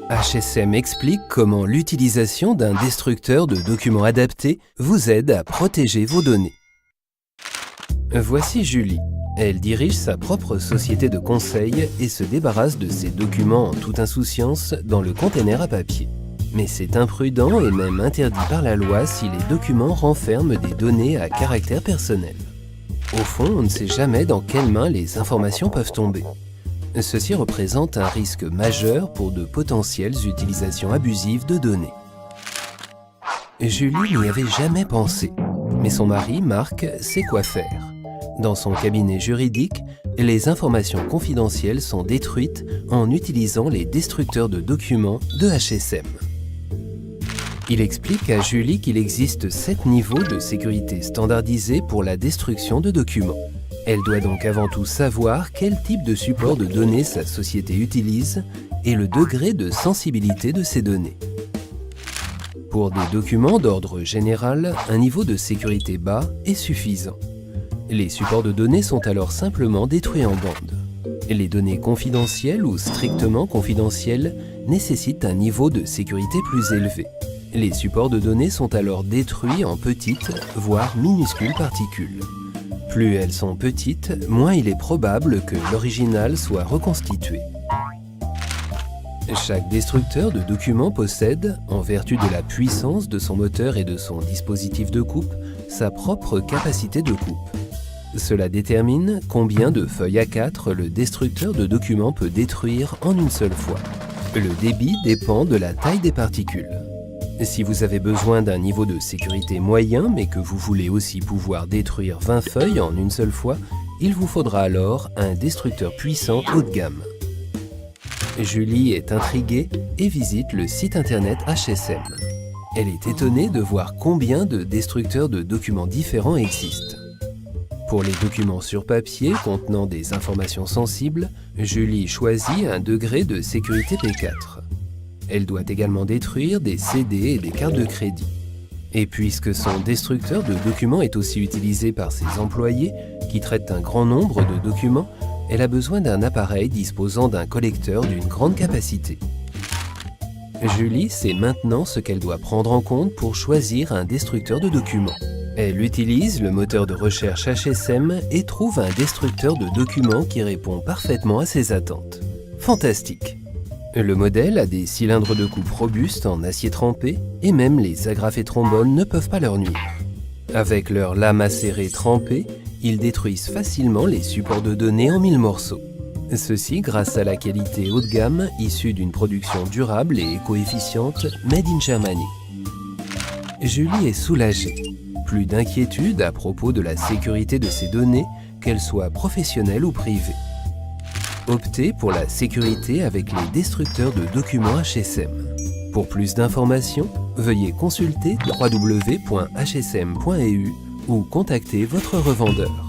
HSM explique comment l'utilisation d'un destructeur de documents adapté vous aide à protéger vos données. Voici Julie. Elle dirige sa propre société de conseil et se débarrasse de ses documents en toute insouciance dans le container à papier. Mais c'est imprudent et même interdit par la loi si les documents renferment des données à caractère personnel. Au fond, on ne sait jamais dans quelles mains les informations peuvent tomber. Ceci représente un risque majeur pour de potentielles utilisations abusives de données. Julie n'y avait jamais pensé, mais son mari, Marc, sait quoi faire. Dans son cabinet juridique, les informations confidentielles sont détruites en utilisant les destructeurs de documents de HSM. Il explique à Julie qu'il existe 7 niveaux de sécurité standardisés pour la destruction de documents. Elle doit donc avant tout savoir quel type de support de données sa société utilise et le degré de sensibilité de ces données. Pour des documents d'ordre général, un niveau de sécurité bas est suffisant. Les supports de données sont alors simplement détruits en bande. Les données confidentielles ou strictement confidentielles nécessitent un niveau de sécurité plus élevé. Les supports de données sont alors détruits en petites, voire minuscules particules. Plus elles sont petites, moins il est probable que l'original soit reconstitué. Chaque destructeur de documents possède, en vertu de la puissance de son moteur et de son dispositif de coupe, sa propre capacité de coupe. Cela détermine combien de feuilles A4 le destructeur de documents peut détruire en une seule fois. Le débit dépend de la taille des particules. Si vous avez besoin d'un niveau de sécurité moyen, mais que vous voulez aussi pouvoir détruire 20 feuilles en une seule fois, il vous faudra alors un destructeur puissant haut de gamme. Julie est intriguée et visite le site internet HSM. Elle est étonnée de voir combien de destructeurs de documents différents existent. Pour les documents sur papier contenant des informations sensibles, Julie choisit un degré de sécurité P4. Elle doit également détruire des CD et des cartes de crédit. Et puisque son destructeur de documents est aussi utilisé par ses employés, qui traitent un grand nombre de documents, elle a besoin d'un appareil disposant d'un collecteur d'une grande capacité. Julie sait maintenant ce qu'elle doit prendre en compte pour choisir un destructeur de documents. Elle utilise le moteur de recherche HSM et trouve un destructeur de documents qui répond parfaitement à ses attentes. Fantastique! Le modèle a des cylindres de coupe robustes en acier trempé et même les agrafes et trombones ne peuvent pas leur nuire. Avec leurs lames acérées trempées, ils détruisent facilement les supports de données en 1000 morceaux. Ceci grâce à la qualité haut de gamme issue d'une production durable et éco-efficiente made in Germany. Julie est soulagée. Plus d'inquiétude à propos de la sécurité de ses données, qu'elles soient professionnelles ou privées. Optez pour la sécurité avec les destructeurs de documents HSM. Pour plus d'informations, veuillez consulter www.hsm.eu ou contacter votre revendeur.